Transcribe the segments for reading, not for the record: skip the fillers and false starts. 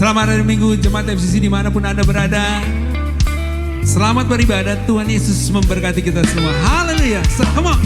Selamat hari Minggu Jemaat FCC dimanapun Anda berada. Selamat beribadah, Tuhan Yesus memberkati kita semua. Haleluya, come on.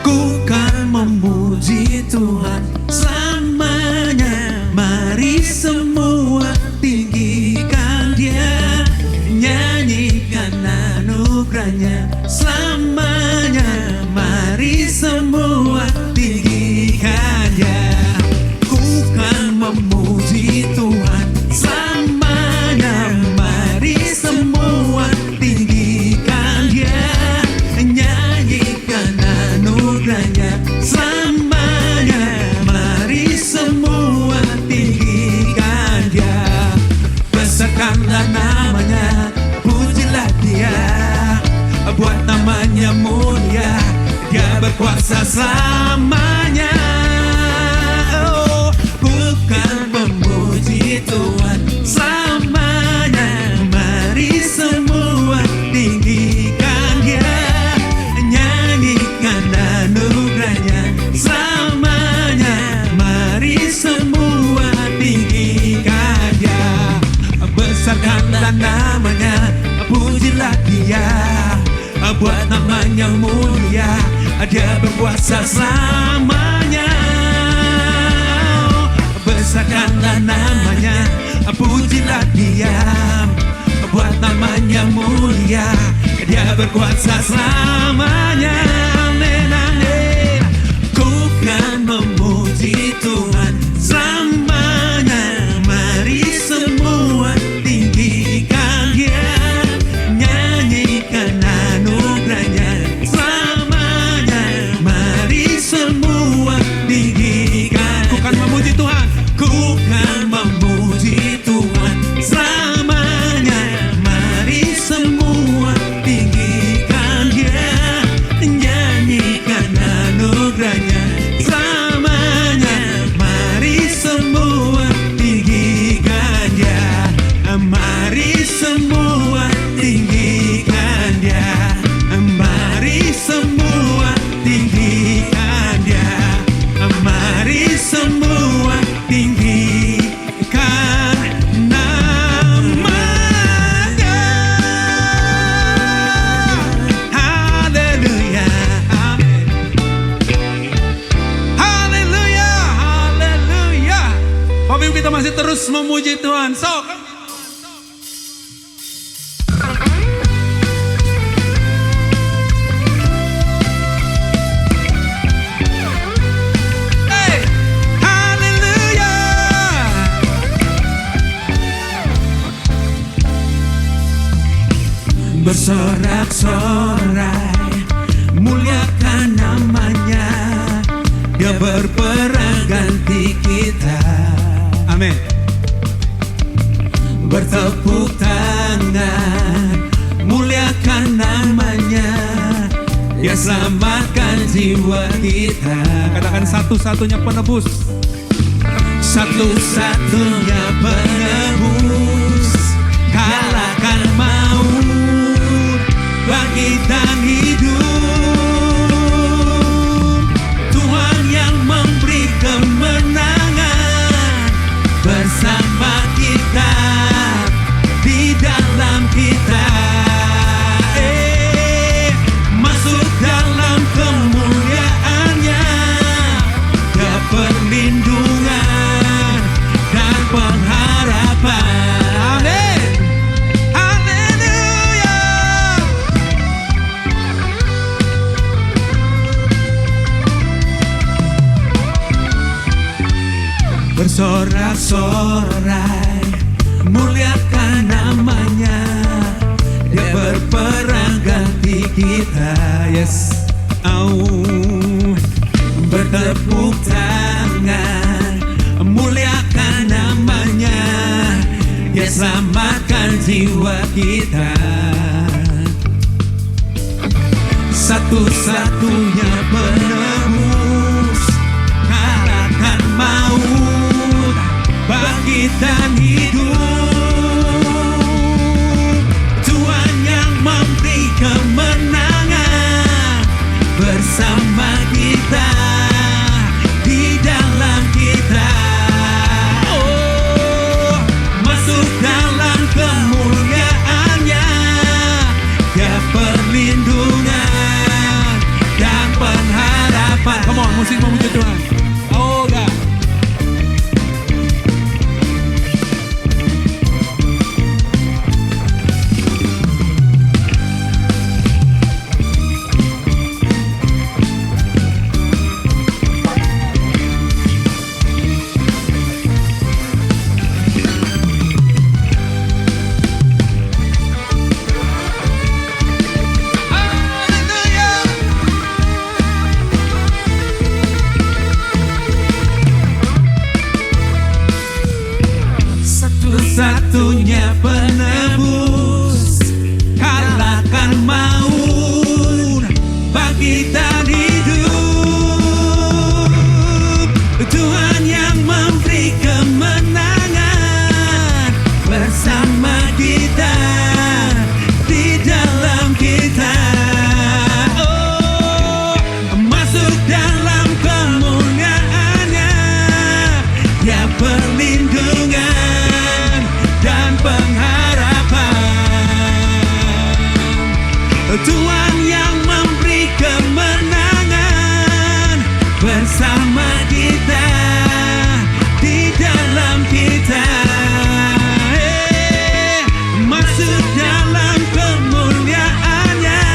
Ku kan memuji Tuhan selamanya. Mari semua tinggikan Dia, nyanyikan anugerahnya selamanya. Mari semua tinggikan Dia. Ku kan memuji Tuhan selamanya. Mari semua tinggikan Dia, nyanyikan anugerahnya selamanya. Mari semua tinggikan Dia. Besarkanlah namanya, pujilah Dia, buat namanya mulia. Dia berkuasa selamanya. Oh, bukan memuji Tuhan selamanya. Mari semua tinggikan Dia, nyanyikan anugerahnya selamanya. Mari semua tinggikan Dia. Besarkanlah namanya, pujilah Dia, buat namanya mulia. Dia berkuasa selamanya. Besarkanlah namanya, pujilah Dia, buat namanya mulia. Dia berkuasa selamanya. Amin, amin. Ku kan memuji Tuhan selamanya. Mari semua tinggikan Dia, nyanyikan anugerahnya selamanya. Mari semua tinggikan. Ku kan memuji Tuhan, ku kan memuji Tuhan selamanya. Mari semua tinggikan Dia, nyanyikan anugerahnya selamanya. Mari semua tinggikan Dia. Mari semua tinggikan Dia. Mari semua tinggikan Dia. Mari semua tinggikan namanya. Haleluya, amin. Haleluya, haleluya. Bapak Ibu, kita masih terus memuji Tuhan. So, bersorak-sorai, muliakan namanya. Dia berperang ganti kita. Amin. Bertepuk tangan, muliakan namanya. Dia selamatkan jiwa kita. Katakan satu-satunya penebus. Satu-satunya penebus, kalahkan maut, bangkitkan hidup. Tuhan yang memberi kemenangan bersama kita, di dalam kita. Masuk dalam kemuliaannya, dia perlindungan dan pengharapan. Amin. Haleluya. Bersorak-sorai, muliakan namanya. Dia berperang ganti kita. Yes. Bertepuk tangan, muliakan namanya. Dia selamatkan jiwa kita. Satu-satunya penebus, kalahkan maut, bangkitkan hidup. Tuhan yang memberi kemenangan bersama kita, di dalam kita. Oh, masuk dalam kemuliaan-Nya, ya perlindungan dan pengharapan. Come on, musik memuji Tuhan. Oh God. Satu-satunya penebus, kalahkan maut, bangkitan hidup. Tuhan yang memberi kemenangan, bersama kita, di dalam kita. Oh, masuk dalam kemuliaan-Nya, ya perlindungan dan pengharapan. Tuhan yang memberi kemenangan, bersama kita, di dalam kita. Masuk dalam kemuliaan-Nya,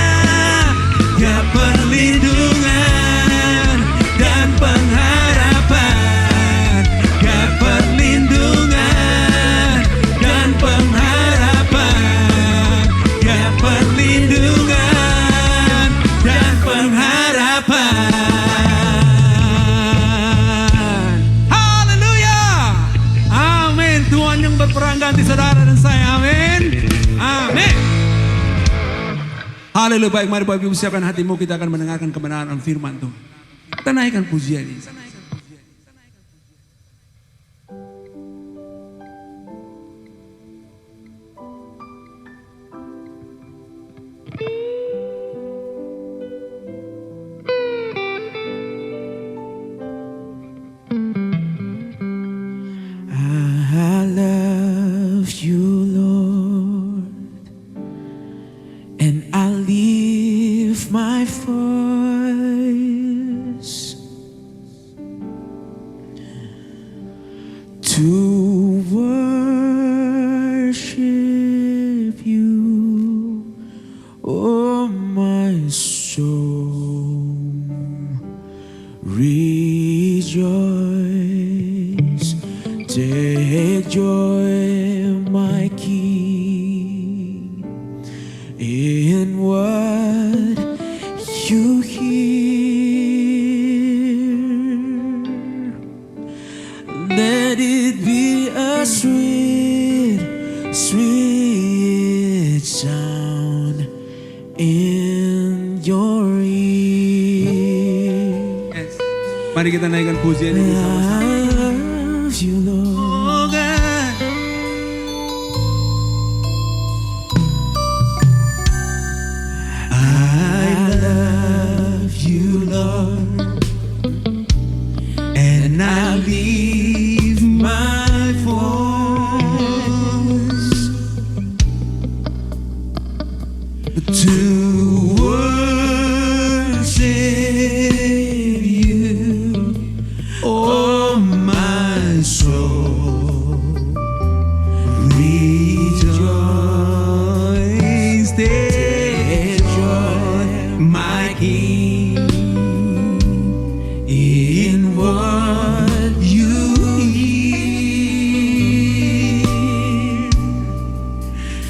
ya perlindungan dan pengharapan, ya perlindungan dan pengharapan, ya perlindungan dan pengharapan. Haleluya. Amin. Tuhan yang berperang ganti saudara dan saya. Amin. Amin. Haleluya. Baik, mari Bapak Ibu siapkan hatimu, kita akan mendengarkan kebenaran firman Tuhan. Kita naikkan pujian ini. I love you, Lord, and I lift my voice to worship you, oh my soul, rejoice, take joy, my King, in what you hear. Let it be a sweet, sweet sound in your ear. Yes. Mari kita naikkan pujian ini sama-sama. I love you, Lord. Oh God. I love you, Lord, and I leave my voice to worship you, oh my soul, rejoice, take joy, my King, in what you hear.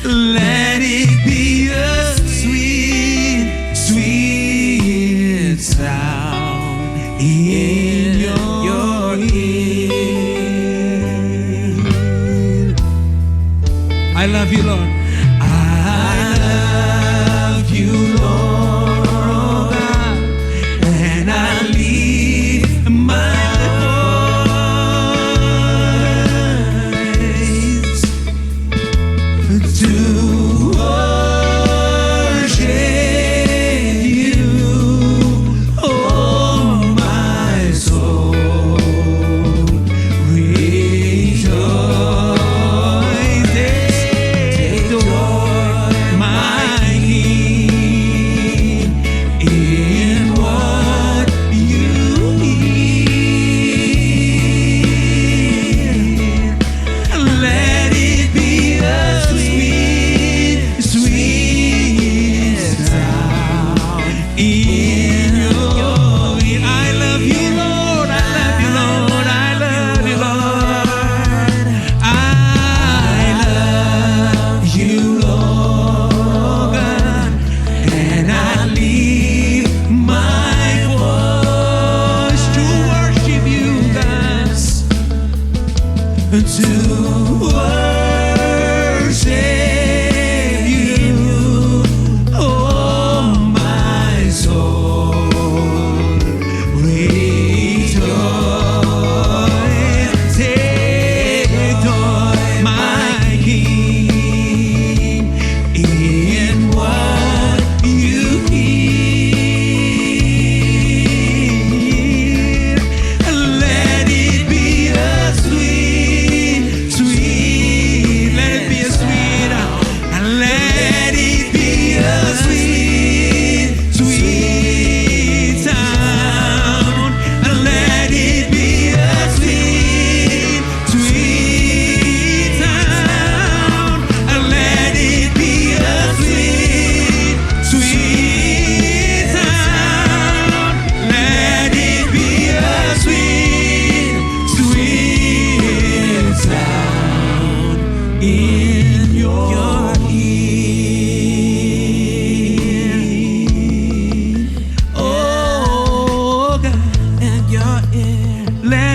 Let it be a sweet, sweet sound in your ear. I love you, Lord. I love you, Lord, oh God, and I lift my voice to worship you, oh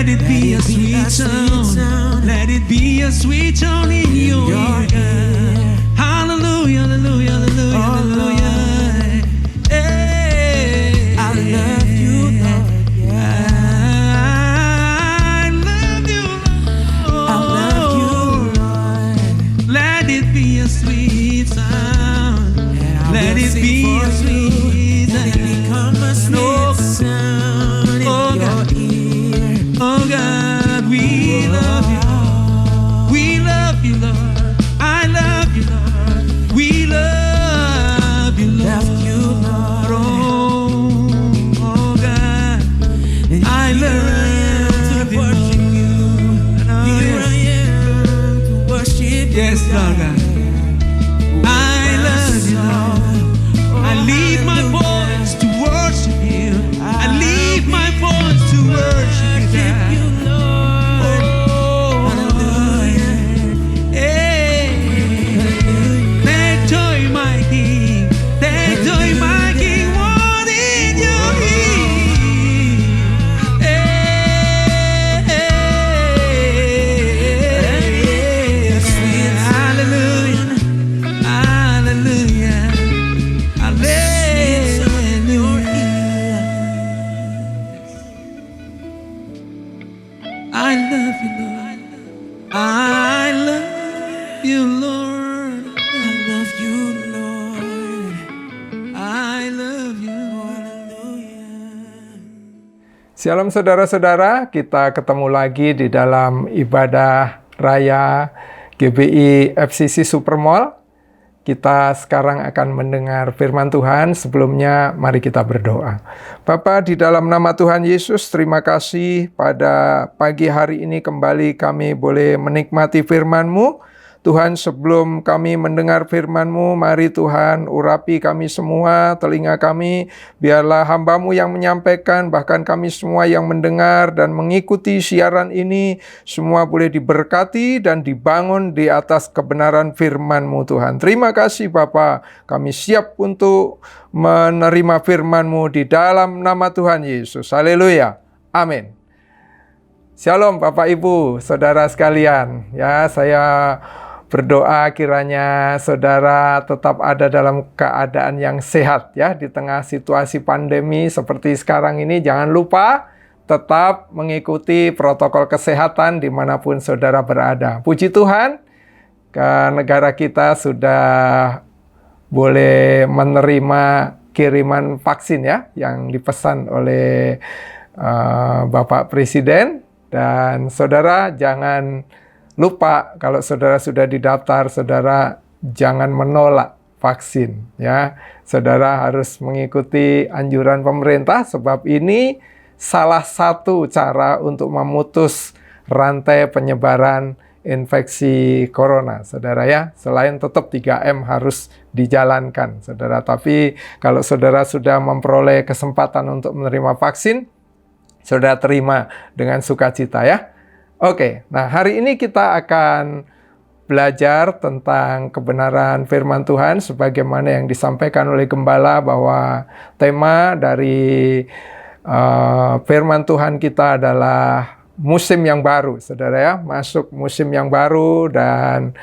Let it be a sweet sound. Let it be a sweet sound in your ear. Hallelujah, hallelujah, hallelujah, hallelujah. Hey, I love you, Lord. I love you, Lord. I love you, Lord. Let it be a sweet sound. Let it be a sweet Let it sound. become a No. sweet sound in Oh, your God. ear. Oh God, we love you. We love you, Lord. I love you, Lord. We love you, Lord. Love you, Lord. Oh God, And I here love to you, worship you. Oh, Here I am to worship yes, you. Lord God. I love you, Lord. I leave my voice to worship you. I leave my voice to worship you, God. You, Lord. Oh, Hallelujah. hey. Let joy, my King. Let joy, my King, what in your ear. Hallelujah. Hallelujah. Hallelujah. I love you, Lord. I love you, Lord. I love you, Lord. I love you. Hallelujah. Shalom saudara-saudara, kita ketemu lagi di dalam ibadah raya GBI FCC Supermall. Kita sekarang akan mendengar firman Tuhan. Sebelumnya mari kita berdoa. Bapa, di dalam nama Tuhan Yesus, terima kasih pada pagi hari ini kembali kami boleh menikmati firman-Mu. Tuhan, sebelum kami mendengar firman-Mu, mari Tuhan urapi kami semua, telinga kami, biarlah hamba-Mu yang menyampaikan, bahkan kami semua yang mendengar dan mengikuti siaran ini, semua boleh diberkati dan dibangun di atas kebenaran firman-Mu Tuhan. Terima kasih Bapa, kami siap untuk menerima firman-Mu di dalam nama Tuhan Yesus. Haleluya. Amin. Shalom Bapak Ibu, saudara sekalian. Ya, saya berdoa kiranya saudara tetap ada dalam keadaan yang sehat ya di tengah situasi pandemi seperti sekarang ini. Jangan lupa tetap mengikuti protokol kesehatan dimanapun saudara berada. Puji Tuhan, ke negara kita sudah boleh menerima kiriman vaksin ya yang dipesan oleh Bapak Presiden. Dan saudara jangan lupa kalau saudara sudah didaftar, saudara jangan menolak vaksin ya. Saudara harus mengikuti anjuran pemerintah sebab ini salah satu cara untuk memutus rantai penyebaran infeksi corona, saudara ya. Selain tetap 3M harus dijalankan, saudara. Tapi kalau saudara sudah memperoleh kesempatan untuk menerima vaksin, saudara terima dengan sukacita ya. Oke, nah hari ini kita akan belajar tentang kebenaran firman Tuhan sebagaimana yang disampaikan oleh Gembala bahwa tema dari firman Tuhan kita adalah musim yang baru, saudara ya. Masuk musim yang baru dan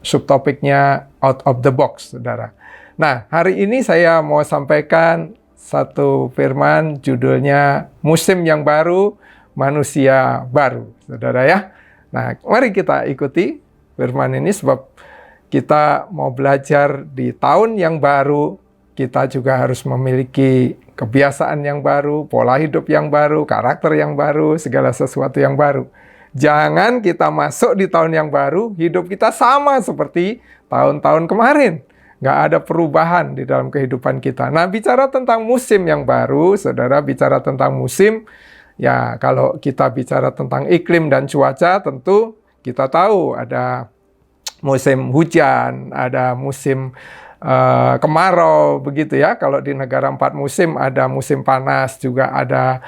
subtopiknya out of the box, saudara. Nah, hari ini saya mau sampaikan satu firman judulnya musim yang baru, manusia baru, saudara ya. Nah, mari kita ikuti firman ini sebab kita mau belajar di tahun yang baru, kita juga harus memiliki kebiasaan yang baru, pola hidup yang baru, karakter yang baru, segala sesuatu yang baru. Jangan kita masuk di tahun yang baru, hidup kita sama seperti tahun-tahun kemarin. Nggak ada perubahan di dalam kehidupan kita. Nah, bicara tentang musim yang baru, saudara, bicara tentang musim, ya, kalau kita bicara tentang iklim dan cuaca, tentu kita tahu ada musim hujan, ada musim kemarau, begitu ya. Kalau di negara 4 musim, ada musim panas, juga ada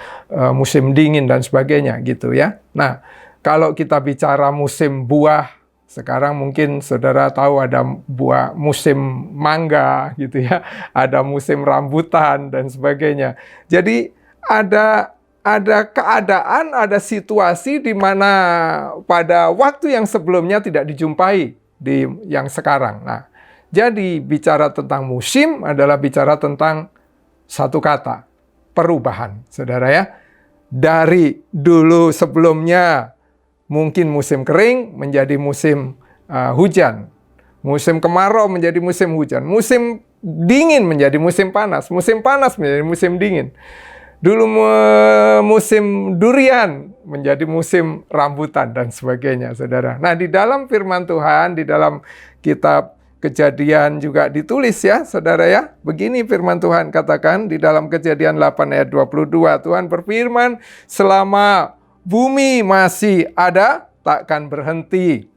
musim dingin dan sebagainya, gitu ya. Nah, kalau kita bicara musim buah, sekarang mungkin saudara tahu ada buah musim mangga, gitu ya. Ada musim rambutan dan sebagainya. Jadi ada ada keadaan, ada situasi di mana pada waktu yang sebelumnya tidak dijumpai di yang sekarang. Nah, jadi bicara tentang musim adalah bicara tentang satu kata, perubahan, saudara ya. Dari dulu sebelumnya mungkin musim kering menjadi musim hujan. Musim kemarau menjadi musim hujan. Musim dingin menjadi musim panas. Musim panas menjadi musim dingin. Dulu musim durian menjadi musim rambutan dan sebagainya, saudara. Nah, di dalam firman Tuhan, di dalam kitab Kejadian juga ditulis ya, saudara ya. Begini firman Tuhan katakan di dalam Kejadian 8 ayat 22. Tuhan berfirman, selama bumi masih ada, takkan berhenti.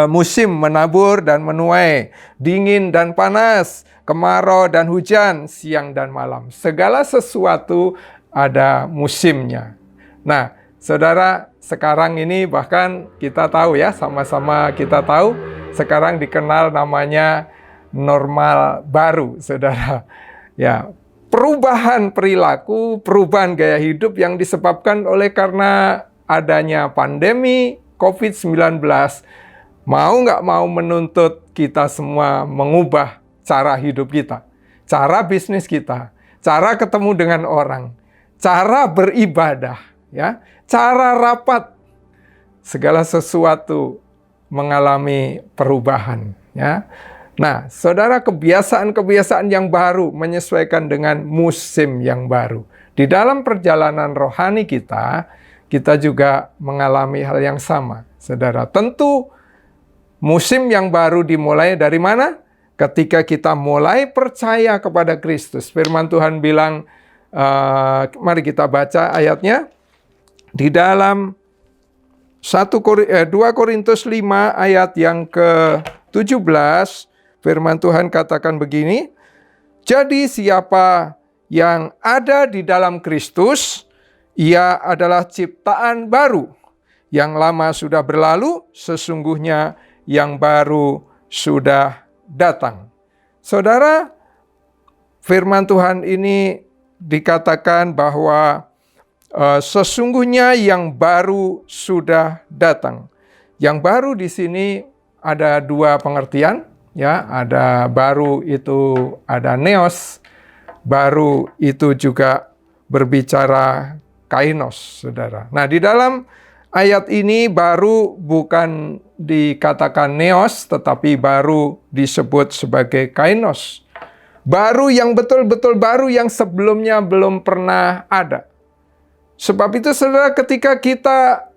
Musim menabur dan menuai, dingin dan panas, kemarau dan hujan, siang dan malam. Segala sesuatu ada musimnya. Nah, saudara, sekarang ini bahkan kita tahu ya, sama-sama kita tahu, sekarang dikenal namanya normal baru, saudara. Ya, perubahan perilaku, perubahan gaya hidup yang disebabkan oleh karena adanya pandemi COVID-19, mau nggak mau menuntut kita semua mengubah cara hidup kita, cara bisnis kita, cara ketemu dengan orang, cara beribadah, ya, cara rapat, segala sesuatu mengalami perubahan, ya. Nah, saudara, kebiasaan-kebiasaan yang baru menyesuaikan dengan musim yang baru. Di dalam perjalanan rohani kita juga mengalami hal yang sama, saudara. Tentu musim yang baru dimulai dari mana? Ketika kita mulai percaya kepada Kristus. Firman Tuhan bilang, mari kita baca ayatnya. Di dalam 2 Korintus 5 ayat yang ke-17, firman Tuhan katakan begini, jadi siapa yang ada di dalam Kristus, ia adalah ciptaan baru. Yang lama sudah berlalu, sesungguhnya yang baru sudah datang. Saudara, firman Tuhan ini dikatakan bahwa sesungguhnya yang baru sudah datang. Yang baru di sini ada dua pengertian, ya. Ada baru itu ada neos, baru itu juga berbicara kainos, saudara. Nah, di dalam ayat ini baru bukan dikatakan neos, tetapi baru disebut sebagai kainos. Baru yang betul-betul baru yang sebelumnya belum pernah ada. Sebab itu, saudara, ketika kita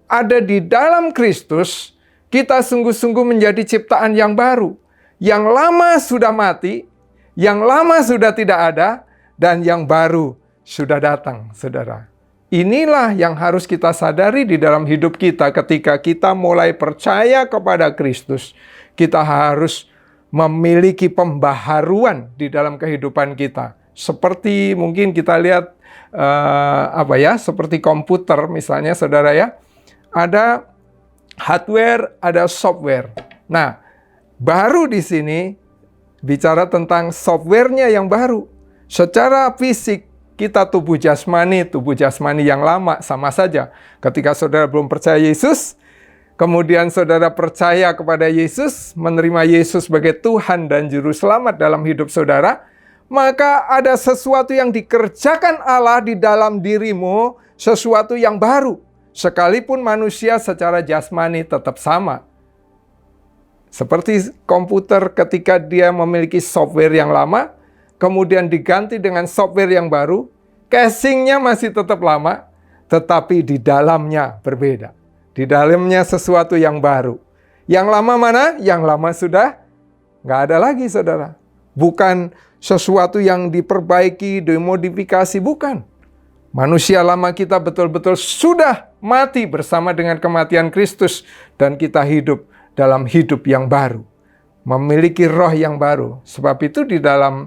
ada di dalam Kristus, kita sungguh-sungguh menjadi ciptaan yang baru. Yang lama sudah mati, yang lama sudah tidak ada, dan yang baru sudah datang, saudara. Inilah yang harus kita sadari di dalam hidup kita ketika kita mulai percaya kepada Kristus. Kita harus memiliki pembaharuan di dalam kehidupan kita. Seperti mungkin kita lihat seperti komputer misalnya, saudara ya. Ada hardware, ada software. Nah, baru di sini bicara tentang softwarenya yang baru. Secara fisik kita tubuh jasmani yang lama sama saja. Ketika saudara belum percaya Yesus, kemudian saudara percaya kepada Yesus, menerima Yesus sebagai Tuhan dan Juru Selamat dalam hidup saudara, maka ada sesuatu yang dikerjakan Allah di dalam dirimu, sesuatu yang baru. Sekalipun manusia secara jasmani tetap sama. Seperti komputer ketika dia memiliki software yang lama, kemudian diganti dengan software yang baru, casingnya masih tetap lama, tetapi di dalamnya berbeda. Di dalamnya sesuatu yang baru. Yang lama mana? Yang lama sudah nggak ada lagi, saudara. Bukan sesuatu yang diperbaiki, dimodifikasi, bukan. Manusia lama kita betul-betul sudah mati bersama dengan kematian Kristus, dan kita hidup dalam hidup yang baru, memiliki roh yang baru. Sebab itu di dalam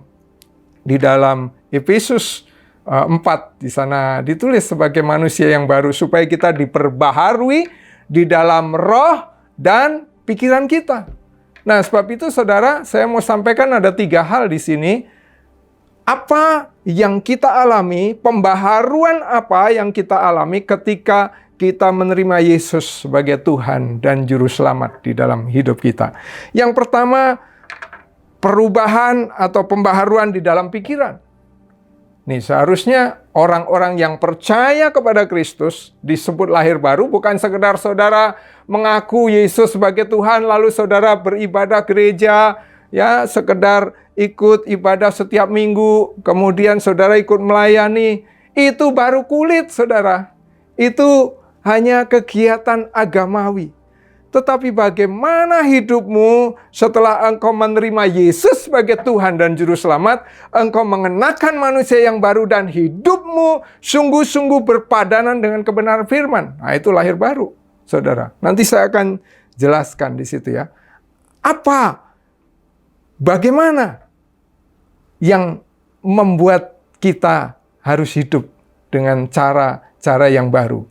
Efesus 4 di sana ditulis sebagai manusia yang baru, supaya kita diperbaharui di dalam roh dan pikiran kita. Nah, sebab itu saudara, saya mau sampaikan ada 3 hal di sini. apa yang kita alami, pembaharuan apa yang kita alami ketika kita menerima Yesus sebagai Tuhan dan Juru Selamat di dalam hidup kita. Yang pertama, perubahan atau pembaharuan di dalam pikiran. Nih, seharusnya orang-orang yang percaya kepada Kristus disebut lahir baru, bukan sekedar saudara mengaku Yesus sebagai Tuhan, lalu saudara beribadah gereja, ya, sekedar ikut ibadah setiap minggu, kemudian saudara ikut melayani. Itu baru kulit, saudara. Itu hanya kegiatan agamawi. Tetapi bagaimana hidupmu setelah engkau menerima Yesus sebagai Tuhan dan Juru Selamat, engkau mengenakan manusia yang baru dan hidupmu sungguh-sungguh berpadanan dengan kebenaran firman. Nah, itu lahir baru, saudara. Nanti saya akan jelaskan di situ ya. Bagaimana yang membuat kita harus hidup dengan cara-cara yang baru?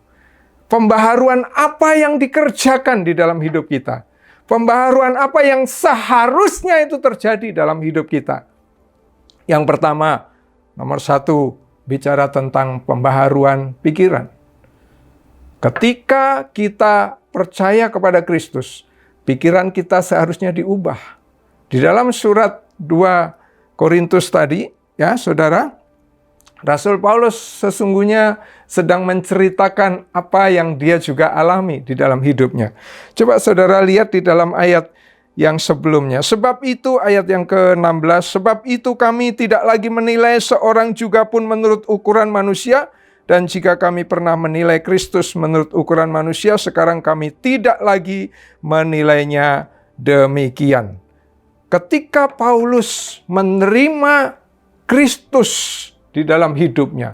Pembaharuan apa yang dikerjakan di dalam hidup kita? Pembaharuan apa yang seharusnya itu terjadi dalam hidup kita? Yang pertama, nomor satu, bicara tentang pembaharuan pikiran. Ketika kita percaya kepada Kristus, pikiran kita seharusnya diubah. Di dalam surat 2 Korintus tadi, ya saudara, Rasul Paulus sesungguhnya sedang menceritakan apa yang dia juga alami di dalam hidupnya. Coba saudara lihat di dalam ayat yang sebelumnya. Sebab itu, ayat yang ke-16, sebab itu kami tidak lagi menilai seorang juga pun menurut ukuran manusia, dan jika kami pernah menilai Kristus menurut ukuran manusia, sekarang kami tidak lagi menilainya demikian. Ketika Paulus menerima Kristus di dalam hidupnya,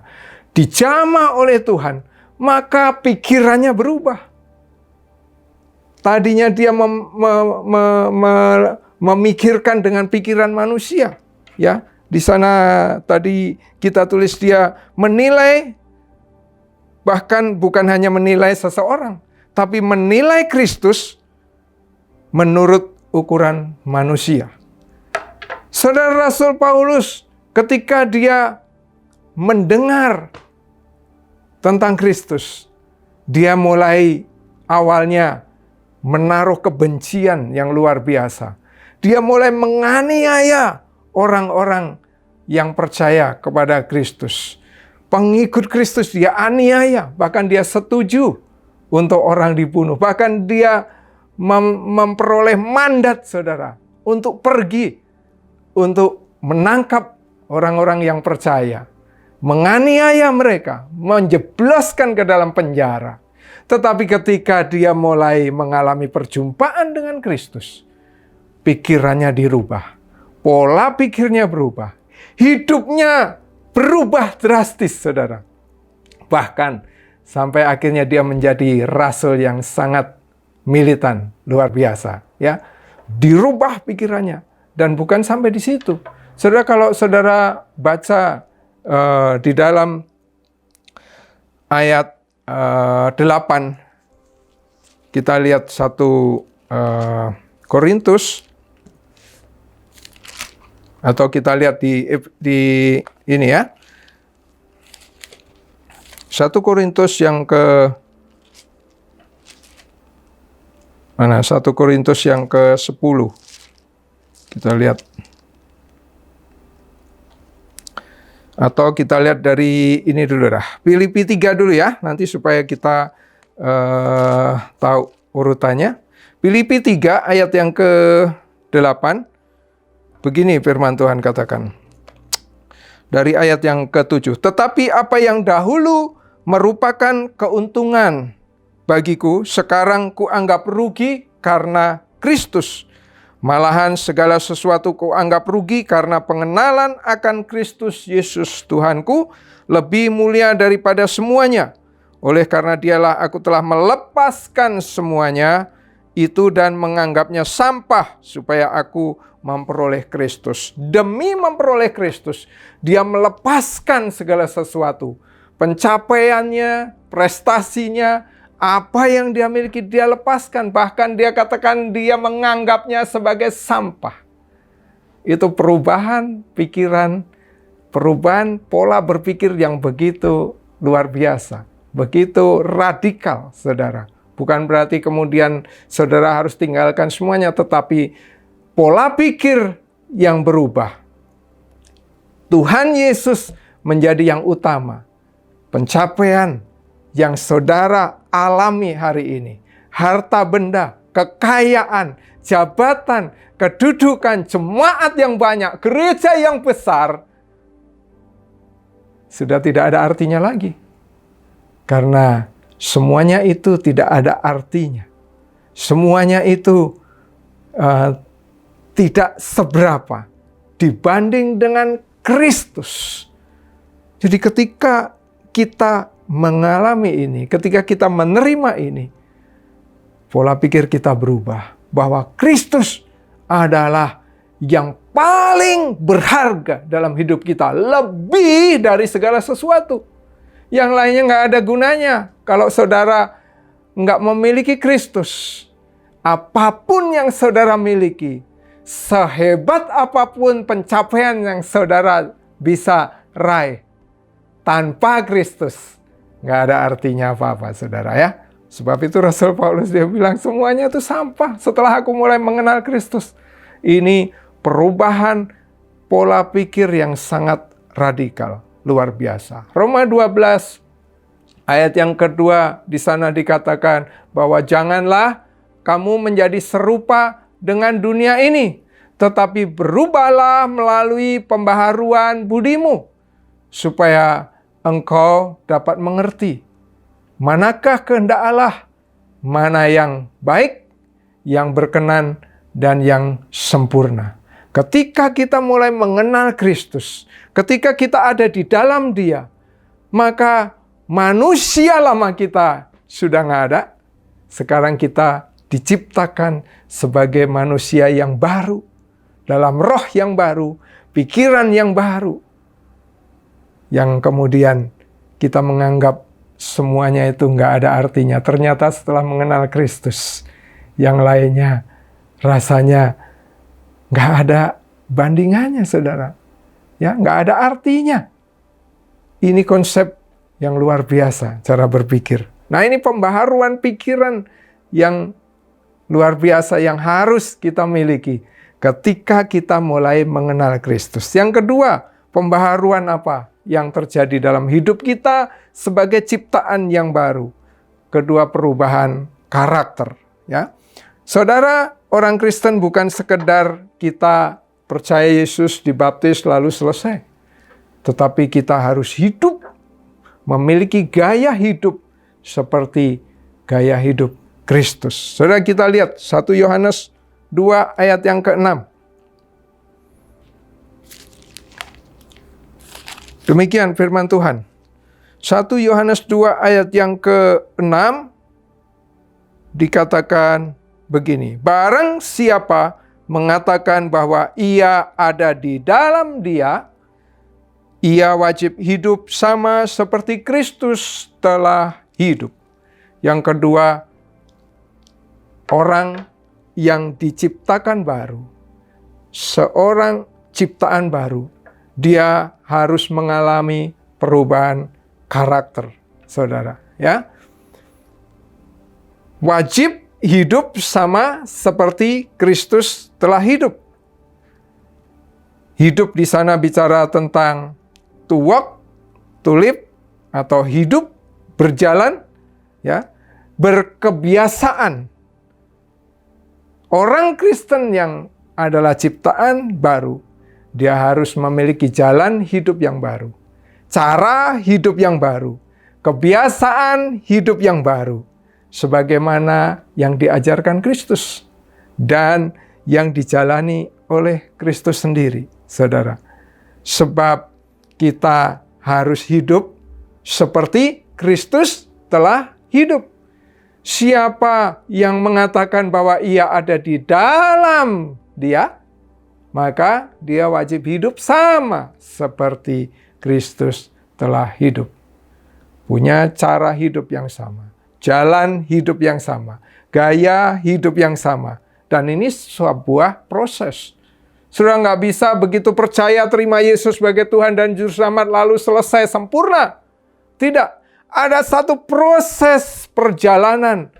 dijamah oleh Tuhan, maka pikirannya berubah. Tadinya dia memikirkan dengan pikiran manusia, ya. Di sana tadi kita tulis dia menilai, bahkan bukan hanya menilai seseorang, tapi menilai Kristus menurut ukuran manusia. Saudara, Rasul Paulus ketika dia mendengar tentang Kristus, dia mulai awalnya menaruh kebencian yang luar biasa. Dia mulai menganiaya orang-orang yang percaya kepada Kristus. Pengikut Kristus dia aniaya, bahkan dia setuju untuk orang dibunuh. Bahkan dia memperoleh mandat, saudara, untuk pergi, untuk menangkap orang-orang yang percaya, menganiaya mereka, menjebloskan ke dalam penjara. Tetapi ketika dia mulai mengalami perjumpaan dengan Kristus, pikirannya dirubah, pola pikirnya berubah, hidupnya berubah drastis, saudara. Bahkan sampai akhirnya dia menjadi rasul yang sangat militan, luar biasa, ya. Dirubah pikirannya, dan bukan sampai di situ. Saudara, kalau saudara baca di dalam ayat 8, kita lihat 1 Korintus, atau kita lihat di ini ya, 1 Korintus yang ke mana? 1 Korintus yang ke-10. Kita lihat. Atau kita lihat dari ini dulu dah. Filipi 3 dulu ya, nanti supaya kita tahu urutannya. Filipi 3 ayat yang ke-8. Begini firman Tuhan katakan. Dari ayat yang ke-7. Tetapi apa yang dahulu merupakan keuntungan bagiku, sekarang kuanggap rugi karena Kristus. Malahan segala sesuatu kuanggap rugi karena pengenalan akan Kristus Yesus Tuhanku lebih mulia daripada semuanya. Oleh karena dialah aku telah melepaskan semuanya itu dan menganggapnya sampah supaya aku memperoleh Kristus. Demi memperoleh Kristus, dia melepaskan segala sesuatu. Pencapaiannya, prestasinya, apa yang dia miliki dia lepaskan. Bahkan dia katakan dia menganggapnya sebagai sampah. Itu perubahan pikiran, perubahan pola berpikir yang begitu luar biasa, begitu radikal, saudara. Bukan berarti kemudian saudara harus tinggalkan semuanya, tetapi pola pikir yang berubah. Tuhan Yesus menjadi yang utama. Pencapaian yang saudara alami hari ini, harta benda, kekayaan, jabatan, kedudukan, jemaat yang banyak, gereja yang besar, sudah tidak ada artinya lagi. Karena semuanya itu tidak ada artinya. Semuanya itu tidak seberapa dibanding dengan Kristus. Jadi ketika kita mengalami ini, ketika kita menerima ini, pola pikir kita berubah. Bahwa Kristus adalah yang paling berharga dalam hidup kita. Lebih dari segala sesuatu. Yang lainnya nggak ada gunanya. Kalau saudara nggak memiliki Kristus, apapun yang saudara miliki, sehebat apapun pencapaian yang saudara bisa raih, tanpa Kristus, nggak ada artinya apa-apa, saudara ya. Sebab itu Rasul Paulus dia bilang, semuanya itu sampah setelah aku mulai mengenal Kristus. Ini perubahan pola pikir yang sangat radikal, luar biasa. Roma 12 ayat yang kedua di sana dikatakan bahwa janganlah kamu menjadi serupa dengan dunia ini, tetapi berubahlah melalui pembaharuan budimu, supaya engkau dapat mengerti manakah kehendak Allah, mana yang baik, yang berkenan, dan yang sempurna. Ketika kita mulai mengenal Kristus, ketika kita ada di dalam Dia, maka manusia lama kita sudah nggak ada. Sekarang kita diciptakan sebagai manusia yang baru, dalam roh yang baru, pikiran yang baru, yang kemudian kita menganggap semuanya itu nggak ada artinya. Ternyata setelah mengenal Kristus, yang lainnya rasanya nggak ada bandingannya, saudara. Ya, nggak ada artinya. Ini konsep yang luar biasa, cara berpikir. Nah, ini pembaharuan pikiran yang luar biasa yang harus kita miliki ketika kita mulai mengenal Kristus. Yang kedua, pembaharuan apa yang terjadi dalam hidup kita sebagai ciptaan yang baru? Kedua, perubahan karakter, ya. Saudara, orang Kristen bukan sekedar kita percaya Yesus, dibaptis lalu selesai. Tetapi kita harus hidup, memiliki gaya hidup seperti gaya hidup Kristus. Saudara, kita lihat 1 Yohanes 2 ayat yang ke-6. Demikian firman Tuhan. 1 Yohanes 2 ayat yang ke-6 dikatakan begini. Barang siapa mengatakan bahwa ia ada di dalam Dia, ia wajib hidup sama seperti Kristus telah hidup. Yang kedua, orang yang diciptakan baru, seorang ciptaan baru, dia harus mengalami perubahan karakter, saudara. Ya, wajib hidup sama seperti Kristus telah hidup. Hidup di sana bicara tentang to walk, to live, atau hidup, berjalan, ya, berkebiasaan. Orang Kristen yang adalah ciptaan baru, dia harus memiliki jalan hidup yang baru, cara hidup yang baru, kebiasaan hidup yang baru, sebagaimana yang diajarkan Kristus dan yang dijalani oleh Kristus sendiri, saudara. Sebab kita harus hidup seperti Kristus telah hidup. Siapa yang mengatakan bahwa ia ada di dalam Dia, maka dia wajib hidup sama seperti Kristus telah hidup. Punya cara hidup yang sama, jalan hidup yang sama, gaya hidup yang sama. Dan ini sebuah proses. Saudara nggak bisa begitu percaya terima Yesus sebagai Tuhan dan Juru Selamat lalu selesai sempurna. Tidak. Ada satu proses perjalanan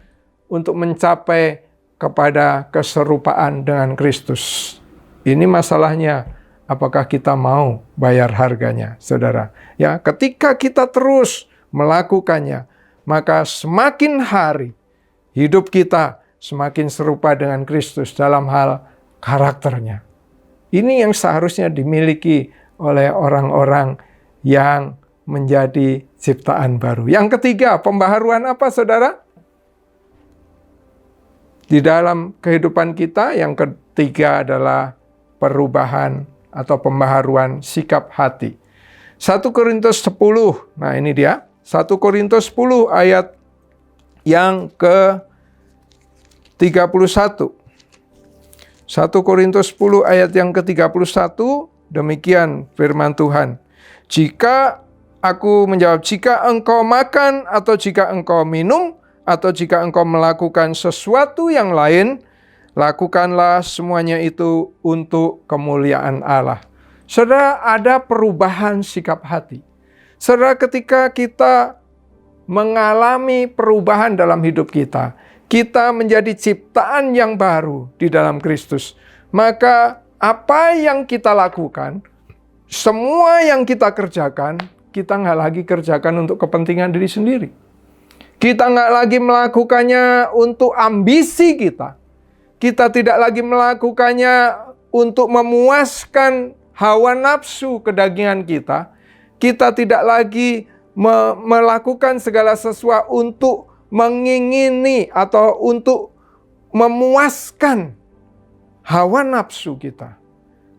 untuk mencapai kepada keserupaan dengan Kristus. Ini masalahnya, apakah kita mau bayar harganya, saudara? Ya, ketika kita terus melakukannya, maka semakin hari hidup kita semakin serupa dengan Kristus dalam hal karakternya. Ini yang seharusnya dimiliki oleh orang-orang yang menjadi ciptaan baru. Yang ketiga, pembaharuan apa, saudara? Di dalam kehidupan kita, yang ketiga adalah perubahan atau pembaharuan sikap hati. 1 Korintus 10, nah ini dia. 1 Korintus 10 ayat yang ke-31. 1 Korintus 10 ayat yang ke-31, demikian firman Tuhan. Jika aku menjawab, jika engkau makan atau jika engkau minum, atau jika engkau melakukan sesuatu yang lain, lakukanlah semuanya itu untuk kemuliaan Allah. Saudara, ada perubahan sikap hati. Saudara, ketika kita mengalami perubahan dalam hidup kita, kita menjadi ciptaan yang baru di dalam Kristus. Maka apa yang kita lakukan, semua yang kita kerjakan, kita nggak lagi kerjakan untuk kepentingan diri sendiri. Kita nggak lagi melakukannya untuk ambisi kita. Kita tidak lagi melakukannya untuk memuaskan hawa nafsu kedagingan kita. Kita tidak lagi melakukan segala sesuatu untuk mengingini atau untuk memuaskan hawa nafsu kita.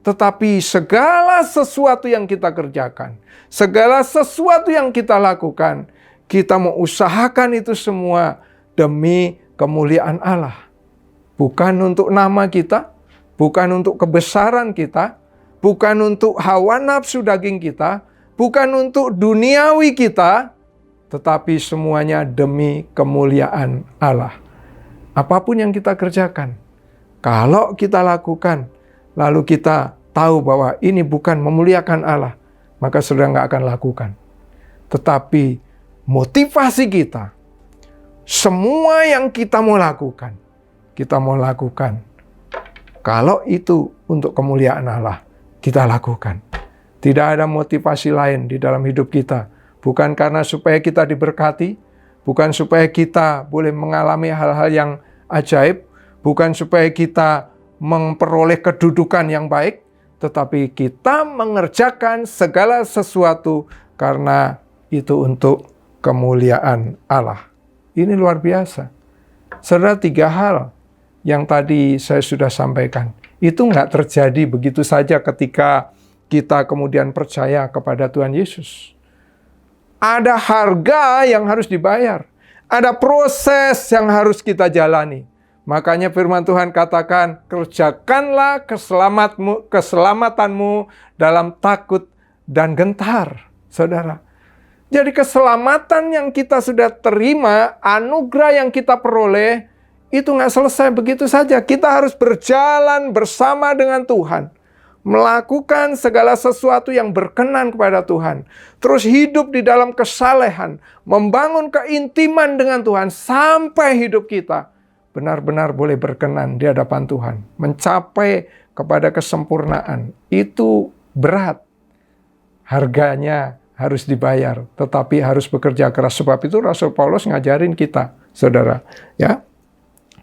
Tetapi segala sesuatu yang kita kerjakan, segala sesuatu yang kita lakukan, kita mau usahakan itu semua demi kemuliaan Allah. Bukan untuk nama kita, bukan untuk kebesaran kita, bukan untuk hawa nafsu daging kita, bukan untuk duniawi kita, tetapi semuanya demi kemuliaan Allah. Apapun yang kita kerjakan, kalau kita lakukan, lalu kita tahu bahwa ini bukan memuliakan Allah, maka saudara nggak akan lakukan. Tetapi motivasi kita, semua yang kita mau lakukan kalau itu untuk kemuliaan Allah, kita lakukan. Tidak ada motivasi lain di dalam hidup kita. Bukan karena supaya kita diberkati, bukan supaya kita boleh mengalami hal-hal yang ajaib, bukan supaya kita memperoleh kedudukan yang baik, tetapi kita mengerjakan segala sesuatu karena itu untuk kemuliaan Allah. Ini luar biasa. Saudara, 3 hal yang tadi saya sudah sampaikan, itu nggak terjadi begitu saja ketika kita kemudian percaya kepada Tuhan Yesus. Ada harga yang harus dibayar. Ada proses yang harus kita jalani. Makanya firman Tuhan katakan, kerjakanlah keselamatanmu dalam takut dan gentar, saudara. Jadi keselamatan yang kita sudah terima, anugerah yang kita peroleh, itu nggak selesai begitu saja. Kita harus berjalan bersama dengan Tuhan. Melakukan segala sesuatu yang berkenan kepada Tuhan. Terus hidup di dalam kesalehan. Membangun keintiman dengan Tuhan. Sampai hidup kita benar-benar boleh berkenan di hadapan Tuhan. Mencapai kepada kesempurnaan. Itu berat. Harganya harus dibayar. Tetapi harus bekerja keras. Sebab itu Rasul Paulus ngajarin kita, saudara. Ya.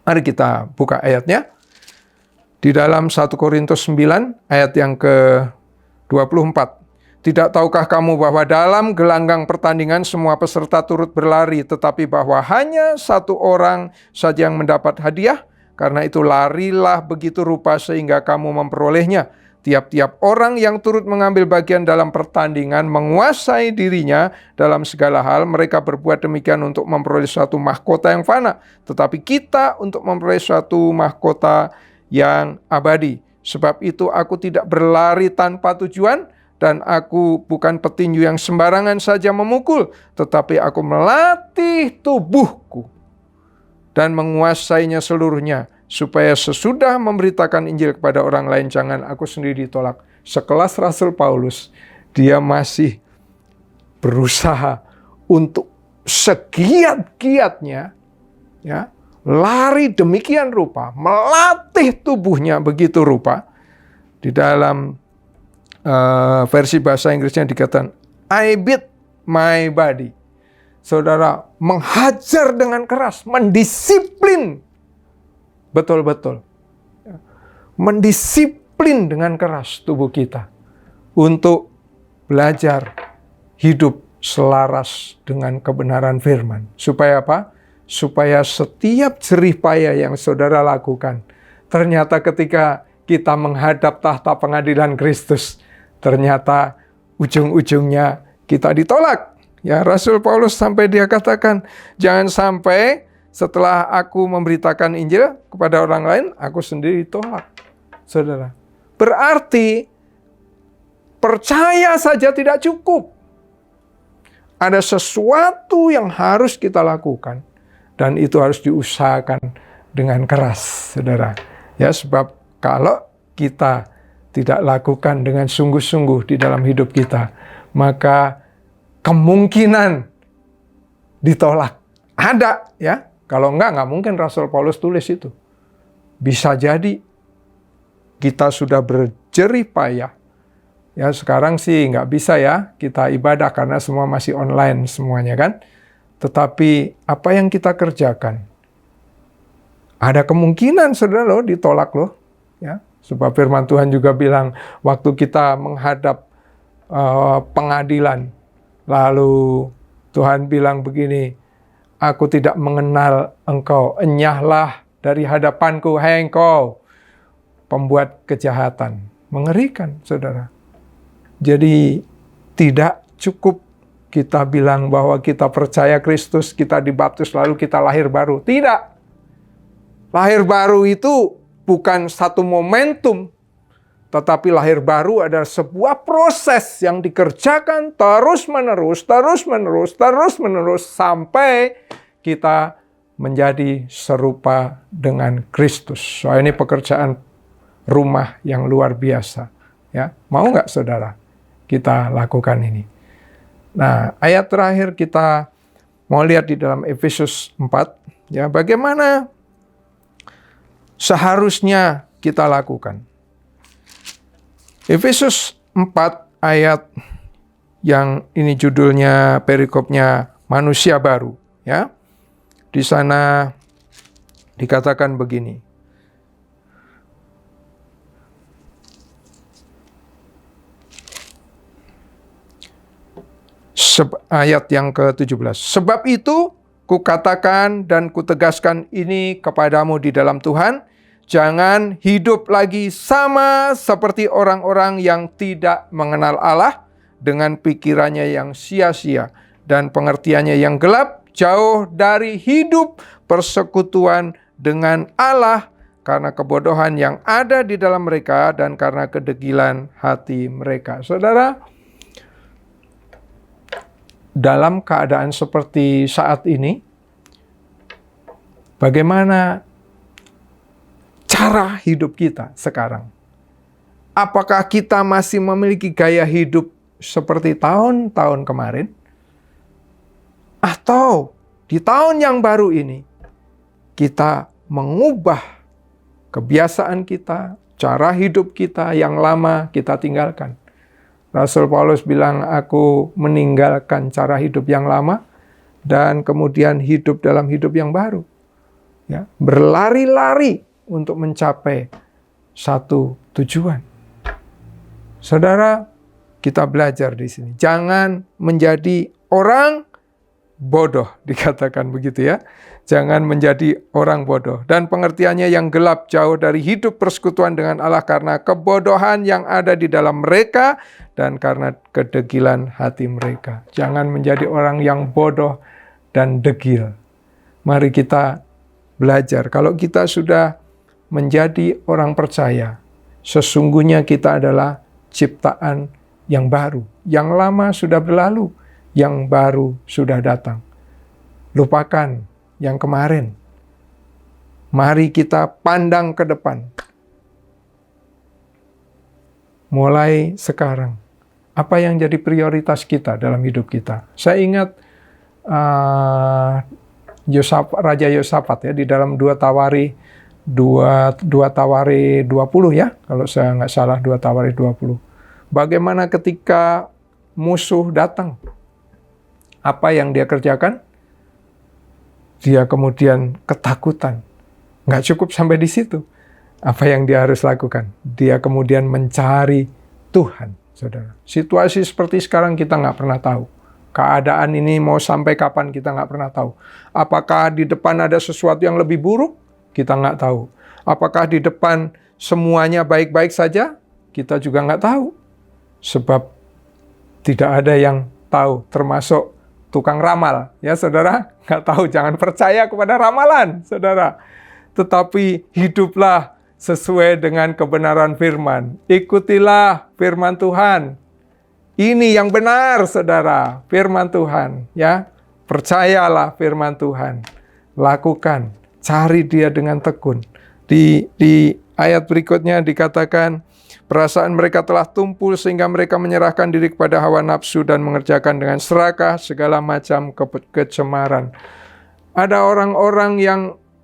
Mari kita buka ayatnya. Di dalam 1 Korintus 9 ayat yang ke-24. Tidak tahukah kamu bahwa dalam gelanggang pertandingan semua peserta turut berlari, tetapi bahwa hanya satu orang saja yang mendapat hadiah? Karena itu larilah begitu rupa sehingga kamu memperolehnya. Tiap-tiap orang yang turut mengambil bagian dalam pertandingan menguasai dirinya dalam segala hal. Mereka berbuat demikian untuk memperoleh suatu mahkota yang fana. Tetapi kita untuk memperoleh suatu mahkota yang abadi. Sebab itu aku tidak berlari tanpa tujuan. Dan aku bukan petinju yang sembarangan saja memukul. Tetapi aku melatih tubuhku dan menguasainya seluruhnya. supaya sesudah memberitakan Injil kepada orang lain, jangan aku sendiri ditolak. Sekelas Rasul Paulus, dia masih berusaha untuk segiat-giatnya, ya, lari demikian rupa, melatih tubuhnya begitu rupa. Di dalam versi bahasa Inggrisnya dikatakan, I beat my body. Saudara, menghajar dengan keras, mendisiplin betul-betul. Mendisiplin dengan keras tubuh kita untuk belajar hidup selaras dengan kebenaran firman. Supaya apa? Supaya setiap jerih payah yang saudara lakukan, ternyata ketika kita menghadap tahta pengadilan Kristus, ternyata ujung-ujungnya kita ditolak. Ya, Rasul Paulus sampai dia katakan, jangan sampai setelah aku memberitakan Injil kepada orang lain, aku sendiri ditolak. Saudara, berarti percaya saja tidak cukup. Ada sesuatu yang harus kita lakukan, dan itu harus diusahakan dengan keras, saudara. Ya, sebab kalau kita tidak lakukan dengan sungguh-sungguh di dalam hidup kita, maka kemungkinan ditolak ada, ya. Kalau nggak mungkin Rasul Paulus tulis itu. Bisa jadi kita sudah berjerih payah. Ya, sekarang sih nggak bisa ya kita ibadah karena semua masih online semuanya kan. Tetapi apa yang kita kerjakan, ada kemungkinan saudara loh ditolak loh. Ya, sebab firman Tuhan juga bilang waktu kita menghadap pengadilan, lalu Tuhan bilang begini, aku tidak mengenal engkau, enyahlah dari hadapanku, hai engkau pembuat kejahatan. Mengerikan, saudara. Jadi tidak cukup kita bilang bahwa kita percaya Kristus, kita dibaptis lalu kita lahir baru. Tidak. Lahir baru itu bukan satu momentum, tetapi lahir baru adalah sebuah proses yang dikerjakan terus-menerus sampai kita menjadi serupa dengan Kristus. So, ini pekerjaan rumah yang luar biasa. Ya, mau nggak saudara kita lakukan ini? Nah, ayat terakhir kita mau lihat di dalam Efesus 4. Ya, bagaimana seharusnya kita lakukan. Efesus 4 ayat yang ini judulnya perikopnya manusia baru, ya. Di sana dikatakan begini. Ayat yang ke-17. Sebab itu kukatakan dan kutegaskan ini kepadamu di dalam Tuhan, jangan hidup lagi sama seperti orang-orang yang tidak mengenal Allah dengan pikirannya yang sia-sia dan pengertiannya yang gelap, jauh dari hidup persekutuan dengan Allah karena kebodohan yang ada di dalam mereka dan karena kedegilan hati mereka. Saudara, dalam keadaan seperti saat ini, bagaimana cara hidup kita sekarang? Apakah kita masih memiliki gaya hidup seperti tahun-tahun kemarin? Atau di tahun yang baru ini, kita mengubah kebiasaan kita, cara hidup kita yang lama kita tinggalkan? Rasul Paulus bilang, aku meninggalkan cara hidup yang lama dan kemudian hidup dalam hidup yang baru. Ya, berlari-lari untuk mencapai satu tujuan. Saudara, kita belajar di sini. Jangan menjadi orang bodoh, dikatakan begitu ya. Jangan menjadi orang bodoh. Dan pengertiannya yang gelap, jauh dari hidup persekutuan dengan Allah karena kebodohan yang ada di dalam mereka dan karena kedegilan hati mereka. Jangan menjadi orang yang bodoh dan degil. Mari kita belajar. Kalau kita sudah menjadi orang percaya, sesungguhnya kita adalah ciptaan yang baru. Yang lama sudah berlalu, yang baru sudah datang. Lupakan yang kemarin. Mari kita pandang ke depan. Mulai sekarang, apa yang jadi prioritas kita dalam hidup kita? Saya ingat Raja Yosafat ya, di dalam 2 Tawari 20 ya, kalau saya nggak salah 2 Tawari 20. Bagaimana ketika musuh datang? Apa yang dia kerjakan? Dia kemudian ketakutan. Nggak cukup sampai di situ. Apa yang dia harus lakukan? Dia kemudian mencari Tuhan, saudara. Situasi seperti sekarang kita nggak pernah tahu. Keadaan ini mau sampai kapan kita nggak pernah tahu. Apakah di depan ada sesuatu yang lebih buruk? Kita nggak tahu. Apakah di depan semuanya baik-baik saja? Kita juga nggak tahu. Sebab tidak ada yang tahu, termasuk tukang ramal. Ya saudara, nggak tahu, jangan percaya kepada ramalan, saudara. Tetapi hiduplah sesuai dengan kebenaran firman. Ikutilah firman Tuhan. Ini yang benar, saudara, firman Tuhan. Ya, percayalah firman Tuhan. Lakukan, cari dia dengan tekun. Di ayat berikutnya dikatakan, perasaan mereka telah tumpul sehingga mereka menyerahkan diri kepada hawa nafsu dan mengerjakan dengan serakah segala macam kecemaran. Ada orang-orang yang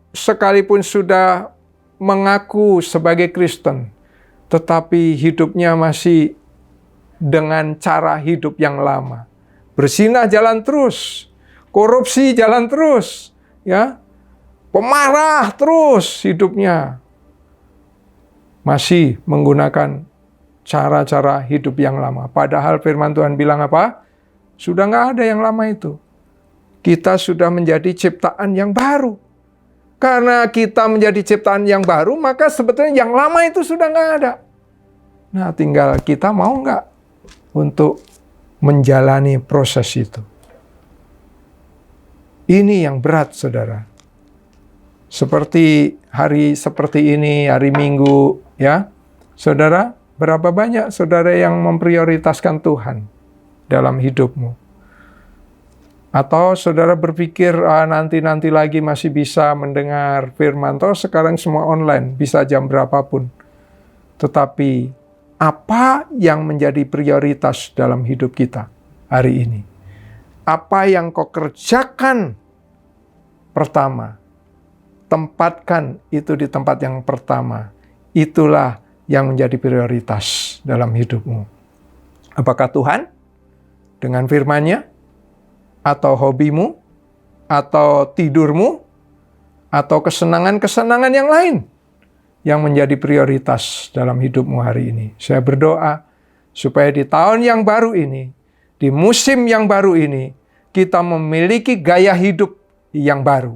sekalipun sudah mengaku sebagai Kristen, tetapi hidupnya masih dengan cara hidup yang lama. Berzinah jalan terus, korupsi jalan terus, ya, pemarah terus hidupnya. Masih menggunakan cara-cara hidup yang lama. Padahal firman Tuhan bilang apa? Sudah nggak ada yang lama itu. Kita sudah menjadi ciptaan yang baru. Karena kita menjadi ciptaan yang baru, maka sebetulnya yang lama itu sudah nggak ada. Nah, tinggal kita mau nggak untuk menjalani proses itu. Ini yang berat, saudara. Seperti hari seperti ini, hari Minggu, ya, saudara, berapa banyak saudara yang memprioritaskan Tuhan dalam hidupmu? Atau saudara berpikir, nanti lagi masih bisa mendengar firman, toh sekarang semua online, bisa jam berapapun. Tetapi apa yang menjadi prioritas dalam hidup kita hari ini? Apa yang kau kerjakan pertama? Tempatkan itu di tempat yang pertama. Itulah yang menjadi prioritas dalam hidupmu. Apakah Tuhan dengan firman-Nya? Atau hobimu, atau tidurmu, atau kesenangan-kesenangan yang lain yang menjadi prioritas dalam hidupmu hari ini. Saya berdoa supaya di tahun yang baru ini, di musim yang baru ini, kita memiliki gaya hidup yang baru.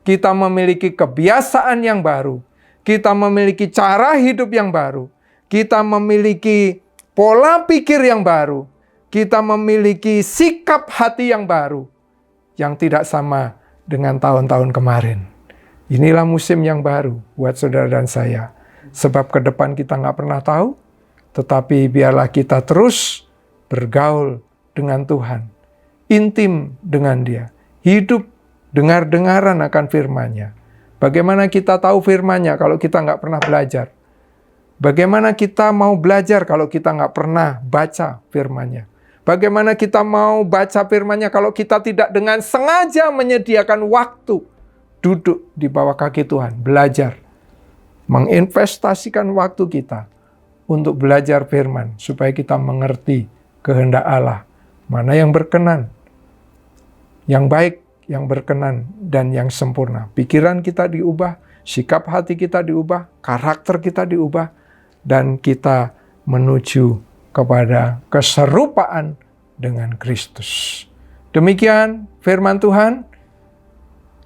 Kita memiliki kebiasaan yang baru. Kita memiliki cara hidup yang baru. Kita memiliki pola pikir yang baru. Kita memiliki sikap hati yang baru, yang tidak sama dengan tahun-tahun kemarin. Inilah musim yang baru buat saudara dan saya. Sebab ke depan kita nggak pernah tahu, tetapi biarlah kita terus bergaul dengan Tuhan. Intim dengan Dia. Hidup dengar-dengaran akan firman-Nya. Bagaimana kita tahu firman-Nya kalau kita nggak pernah belajar? Bagaimana kita mau belajar kalau kita nggak pernah baca firman-Nya? Bagaimana kita mau baca firman-Nya kalau kita tidak dengan sengaja menyediakan waktu duduk di bawah kaki Tuhan, belajar, menginvestasikan waktu kita untuk belajar firman supaya kita mengerti kehendak Allah, mana yang berkenan, yang baik, yang berkenan, dan yang sempurna. Pikiran kita diubah, sikap hati kita diubah, karakter kita diubah, dan kita menuju kepada keserupaan dengan Kristus. Demikian firman Tuhan.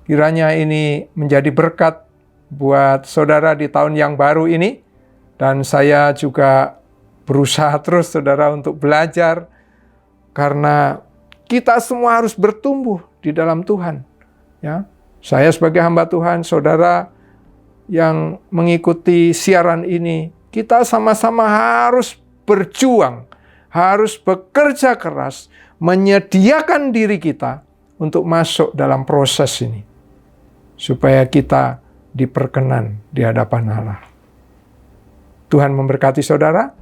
Kiranya ini menjadi berkat buat saudara di tahun yang baru ini. Dan saya juga berusaha terus saudara untuk belajar. Karena kita semua harus bertumbuh di dalam Tuhan. Ya, saya sebagai hamba Tuhan, saudara yang mengikuti siaran ini, kita sama-sama harus berjuang, harus bekerja keras, menyediakan diri kita untuk masuk dalam proses ini. Supaya kita diperkenan di hadapan Allah. Tuhan memberkati saudara.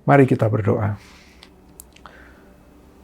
Mari kita berdoa.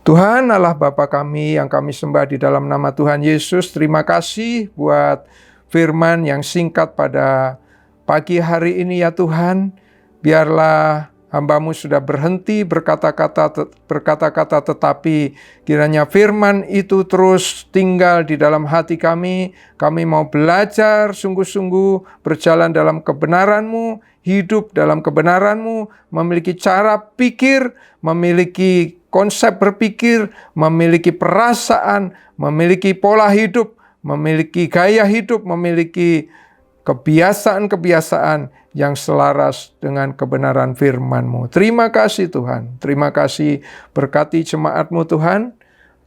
Tuhan Allah Bapa kami yang kami sembah di dalam nama Tuhan Yesus, terima kasih buat firman yang singkat pada pagi hari ini ya Tuhan. Biarlah hamba-Mu sudah berhenti berkata-kata tetapi kiranya firman itu terus tinggal di dalam hati kami. Kami mau belajar sungguh-sungguh berjalan dalam kebenaran-Mu, hidup dalam kebenaran-Mu, memiliki cara pikir, memiliki konsep berpikir, memiliki perasaan, memiliki pola hidup, memiliki gaya hidup, memiliki kebiasaan-kebiasaan yang selaras dengan kebenaran firman-Mu. Terima kasih Tuhan. Terima kasih berkati jemaat-Mu Tuhan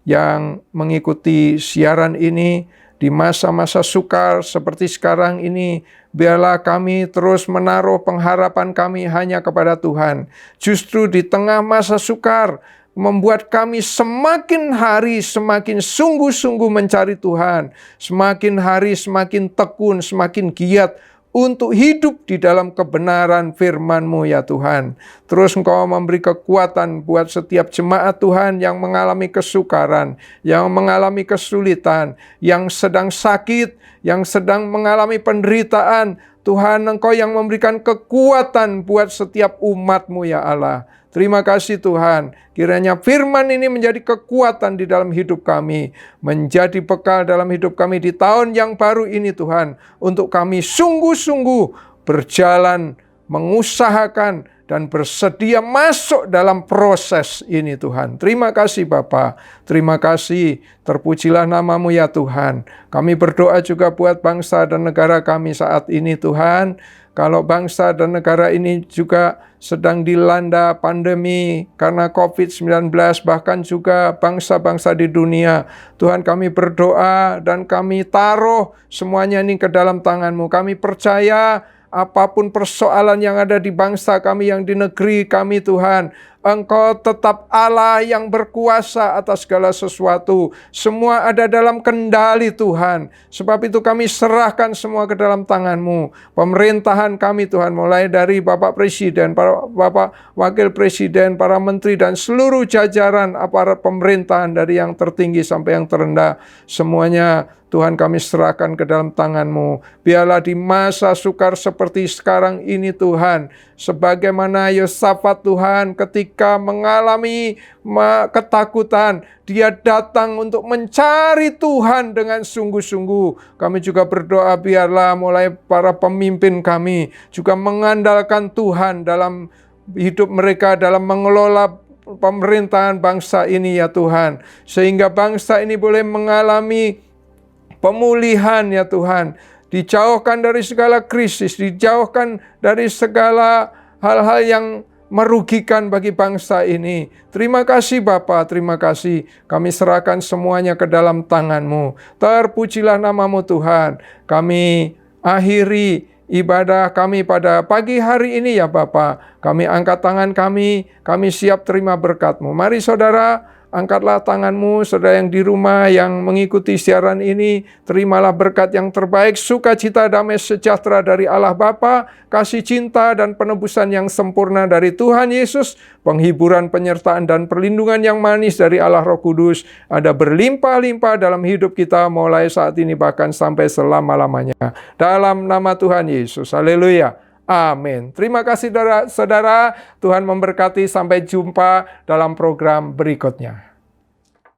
yang mengikuti siaran ini di masa-masa sukar seperti sekarang ini. Biarlah kami terus menaruh pengharapan kami hanya kepada Tuhan. Justru di tengah masa sukar, membuat kami semakin hari semakin sungguh-sungguh mencari Tuhan. Semakin hari semakin tekun, semakin giat untuk hidup di dalam kebenaran firman-Mu ya Tuhan. Terus Engkau memberi kekuatan buat setiap jemaat Tuhan yang mengalami kesukaran, yang mengalami kesulitan, yang sedang sakit, yang sedang mengalami penderitaan. Tuhan, Engkau yang memberikan kekuatan buat setiap umat-Mu ya Allah. Terima kasih Tuhan, kiranya firman ini menjadi kekuatan di dalam hidup kami, menjadi bekal dalam hidup kami di tahun yang baru ini Tuhan, untuk kami sungguh-sungguh berjalan, mengusahakan, dan bersedia masuk dalam proses ini Tuhan. Terima kasih Bapa, terima kasih, terpujilah nama-Mu ya Tuhan. Kami berdoa juga buat bangsa dan negara kami saat ini Tuhan. Kalau bangsa dan negara ini juga sedang dilanda pandemi karena COVID-19, bahkan juga bangsa-bangsa di dunia. Tuhan, kami berdoa dan kami taruh semuanya ini ke dalam tangan-Mu. Kami percaya apapun persoalan yang ada di bangsa kami, yang di negeri kami Tuhan, Engkau tetap Allah yang berkuasa atas segala sesuatu. Semua ada dalam kendali Tuhan. Sebab itu kami serahkan semua ke dalam tangan-Mu. Pemerintahan kami Tuhan, mulai dari Bapak Presiden, para Bapak Wakil Presiden, para menteri, dan seluruh jajaran aparat pemerintahan dari yang tertinggi sampai yang terendah. Semuanya Tuhan kami serahkan ke dalam tangan-Mu. Biarlah di masa sukar seperti sekarang ini Tuhan, sebagaimana Yosafat Tuhan ketika mengalami ketakutan, dia datang untuk mencari Tuhan dengan sungguh-sungguh. Kami juga berdoa biarlah mulai para pemimpin kami juga mengandalkan Tuhan dalam hidup mereka, dalam mengelola pemerintahan bangsa ini ya Tuhan. Sehingga bangsa ini boleh mengalami pemulihan ya Tuhan, dijauhkan dari segala krisis, dijauhkan dari segala hal-hal yang merugikan bagi bangsa ini. Terima kasih Bapa, terima kasih. Kami serahkan semuanya ke dalam tangan-Mu. Terpujilah nama-Mu Tuhan. Kami akhiri ibadah kami pada pagi hari ini ya Bapa. Kami angkat tangan kami siap terima berkat-Mu. Mari saudara, angkatlah tanganmu, saudara yang di rumah yang mengikuti siaran ini, terimalah berkat yang terbaik, sukacita, damai sejahtera dari Allah Bapa, kasih cinta dan penebusan yang sempurna dari Tuhan Yesus, penghiburan, penyertaan, dan perlindungan yang manis dari Allah Roh Kudus, ada berlimpah-limpah dalam hidup kita mulai saat ini bahkan sampai selama-lamanya. Dalam nama Tuhan Yesus, haleluya. Amin. Terima kasih saudara. Tuhan memberkati. Sampai jumpa dalam program berikutnya.